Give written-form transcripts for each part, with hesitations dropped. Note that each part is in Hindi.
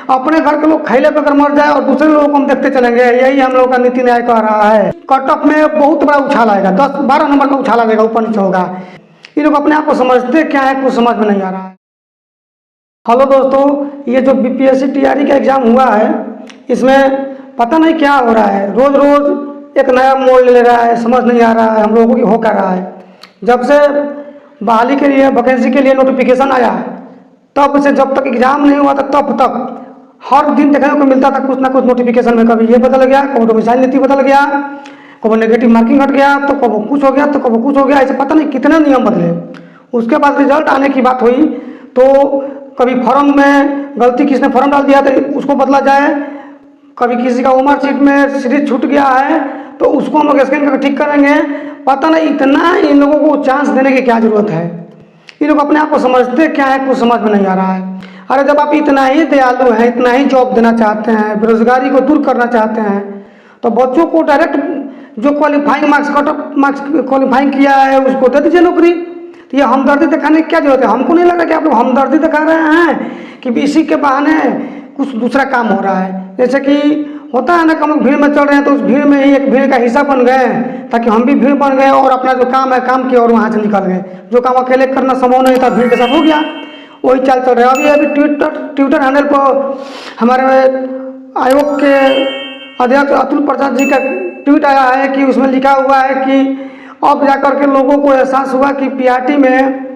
अपने घर के लोग खैले पे कर मर जाए और दूसरे लोगों को हम देखते चलेंगे, यही हम लोग का नीति न्याय कह रहा है। कट ऑफ में बहुत बड़ा उछाल आएगा, 10-12 नंबर का उछाल आएगा, ऊपर नीचे होगा। ये लोग अपने आप को समझते क्या है, कुछ समझ में नहीं आ रहा है। हेलो दोस्तों, ये जो बीपीएससी टीआरई का एग्ज़ाम हुआ है, इसमें पता नहीं क्या हो रहा है, रोज़ रोज़ एक नया मोड़ ले रहा है, समझ नहीं आ रहा है हम लोगों की हो क्या रहा है। जब से बहाली के लिए, वैकेंसी के लिए नोटिफिकेशन आया, तब से जब तक एग्ज़ाम नहीं हुआ था तब तक हर दिन देखने को मिलता था कुछ ना कुछ नोटिफिकेशन में। कभी ये बदल गया, कभी डोमिसाइल नीति बदल गया, कभी नेगेटिव मार्किंग हट गया, तो कभी कुछ हो गया, तो कभी कुछ हो गया, ऐसे पता नहीं कितने नियम बदले। उसके बाद रिजल्ट आने की बात हुई तो कभी फॉर्म में गलती, किसने फॉर्म डाल दिया तो उसको बदला जाए, कभी किसी का उमर सीट में सीरीज छूट गया है तो उसको हम लोग स्कैन करके ठीक करेंगे। पता नहीं इतना इन लोगों को चांस देने की क्या ज़रूरत है। ये लोग अपने आप को समझते क्या है, कुछ समझ में नहीं आ रहा है। अरे जब आप इतना ही दयालु हैं, इतना ही जॉब देना चाहते हैं, बेरोजगारी को दूर करना चाहते हैं, तो बच्चों को डायरेक्ट जो qualifying marks, cut off marks qualifying किया है उसको दे दीजिए नौकरी। तो ये हमदर्दी दिखाने की क्या जरूरत है? हमको नहीं लग रहा कि आप लोग हमदर्दी दिखा रहे हैं कि इसी के बहाने कुछ दूसरा काम हो रहा है। जैसे कि होता है ना कि हम लोग भीड़ में चल रहे हैं तो उस भीड़ में ही एक भीड़ का हिस्सा बन गए, ताकि हम भी भीड़ बन गए और अपना जो काम है काम किया और वहाँ से निकल गए। जो काम अकेले करना संभव नहीं था, भीड़ के साथ हो गया, वही चाल चल रहा है। अभी ट्विटर हैंडल पर हमारे आयोग के अध्यक्ष अतुल प्रसाद जी का ट्वीट आया है कि उसमें लिखा हुआ है कि अब जाकर के लोगों को एहसास हुआ कि पीआरटी में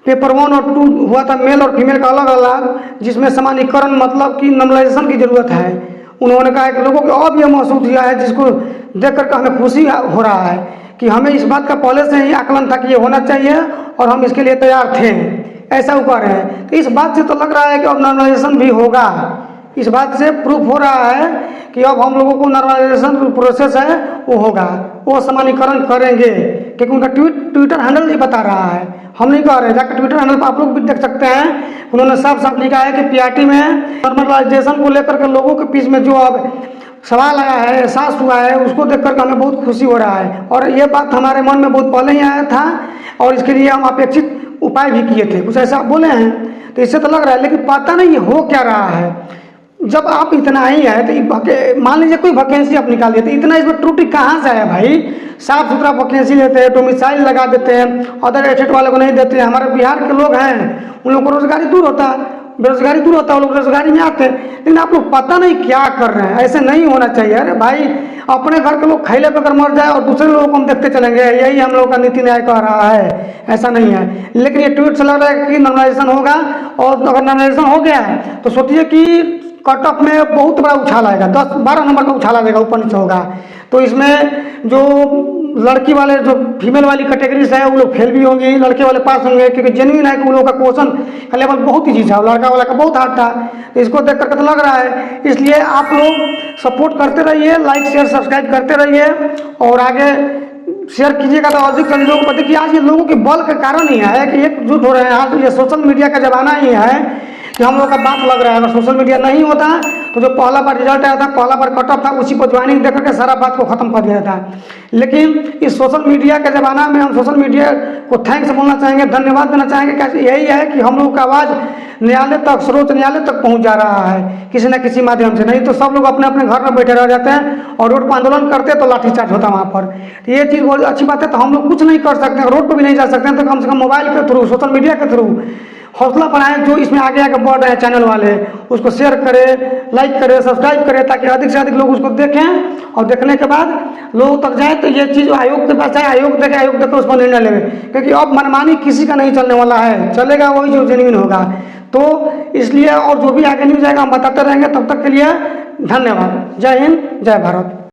पेपर 1 और 2 हुआ था, मेल और फीमेल का अलग अलग, जिसमें समानीकरण मतलब कि नॉर्मलाइजेशन की ज़रूरत है। उन्होंने कहा कि लोगों को अब यह महसूस किया है, जिसको देख करके हमें खुशी हो रहा है कि हमें इस बात का पहले से ही आकलन था कि ये होना चाहिए और हम इसके लिए तैयार थे, ऐसा वो कह रहे हैं। तो इस बात से तो लग रहा है कि अब नॉर्मलाइजेशन भी होगा। इस बात से प्रूफ हो रहा है कि अब हम लोगों को नॉर्मलाइजेशन प्रोसेस है वो होगा, वो समानीकरण करेंगे, क्योंकि उनका ट्विटर हैंडल ही बता रहा है, हम नहीं कह रहे। जाकर ट्विटर हैंडल पर आप लोग भी देख सकते हैं, उन्होंने साफ साफ लिखा है कि पीआरटी में नॉर्मलाइजेशन को लेकर के लोगों के बीच में जो अब सवाल आया है, एहसास हुआ है, उसको देख करके हमें बहुत खुशी हो रहा है। और ये बात हमारे मन में बहुत पहले ही आया था और इसके लिए हम अपेक्षित उपाय भी किए थे, कुछ ऐसा बोले हैं। तो इससे तो लग रहा है, लेकिन पता नहीं ये हो क्या रहा है। जब आप इतना ही है तो मान लीजिए कोई वैकेंसी आप निकाल देते, इतना इसमें त्रुटि कहाँ से आया भाई? साफ सुथरा वैकेंसी लेते हैं, डोमिसाइल लगा देते हैं, अदर एसेट वाले को नहीं देते हैं। हमारे बिहार के लोग हैं, उन लोग को रोजगारी दूर होता, बेरोजगारी दूर होता है, वो लोग रोजगारी में आते हैं। लेकिन आप लोग पता नहीं क्या कर रहे हैं, ऐसे नहीं होना चाहिए। अरे भाई, अपने घर के लोग खैले पे कर मर जाए और दूसरे लोगों को हम देखते चलेंगे, यही हम लोग का नीति न्याय कह रहा है। ऐसा नहीं है। लेकिन ये ट्वीट से लग रहा है कि नॉर्मलाइजेशन होगा, और अगर नॉर्मलाइजेशन हो गया तो सोचिए कि कट ऑफ में बहुत बड़ा उछाल आएगा, 10-12 नंबर का उछाल आएगा, ऊपर नीचे होगा। तो इसमें जो लड़की वाले, जो फीमेल वाली कैटेगरीज है, वो लोग फेल भी होंगी, लड़के वाले पास होंगे, क्योंकि जेन्युइन है कि उन लोगों का क्वेश्चन का लेवल बहुत ईजी था, लड़का वाला का बहुत हार्ड था। तो इसको देख करके तो लग रहा है। इसलिए आप लोग सपोर्ट करते रहिए, लाइक शेयर सब्सक्राइब करते रहिए और आगे शेयर कीजिएगा तो अधिक से अधिक लोगों को। देखिए, आज ये लोगों के बल के कारण ही है कि एकजुट हो रहे हैं। आज ये सोशल मीडिया का ज़माना ही है कि हम लोग का बात लग रहा है। अगर सोशल मीडिया नहीं होता तो जो पहला बार रिजल्ट आया था, पहला बार कट ऑफ था, उसी पर ज्वाइनिंग देकर के सारा बात को खत्म कर दिया था। लेकिन इस सोशल मीडिया के ज़माना में हम सोशल मीडिया को थैंक्स बोलना चाहेंगे, धन्यवाद देना चाहेंगे। कैसे? यही है कि हम लोग का आवाज़ न्यायालय तक, सर्वोच्च न्यायालय तक पहुंच जा रहा है किसी न किसी माध्यम से। नहीं तो सब लोग अपने अपने घर में बैठे रह जाते हैं और रोड पर आंदोलन करते तो लाठीचार्ज होता वहाँ पर। तो ये चीज़ बहुत अच्छी बात है। तो हम लोग कुछ नहीं कर सकते, रोड पर भी नहीं जा सकते हैं, तो कम से कम मोबाइल के थ्रू, सोशल मीडिया के थ्रू हौसला बढ़ाएं। जो इसमें आगे आगे बढ़ रहे हैं चैनल वाले, उसको शेयर करें, लाइक करें, सब्सक्राइब करें, ताकि अधिक से अधिक लोग उसको देखें और देखने के बाद लोगों तक जाए। तो ये चीज़ आयोग के पास जाए, आयोग देखे उस पर निर्णय लेवे, क्योंकि अब मनमानी किसी का नहीं चलने वाला है। चलेगा वही जो जेन्युइन होगा। तो इसलिए और जो भी आगे न्यूज आएगा हम बताते रहेंगे। तब तक के लिए धन्यवाद। जय हिंद, जय भारत।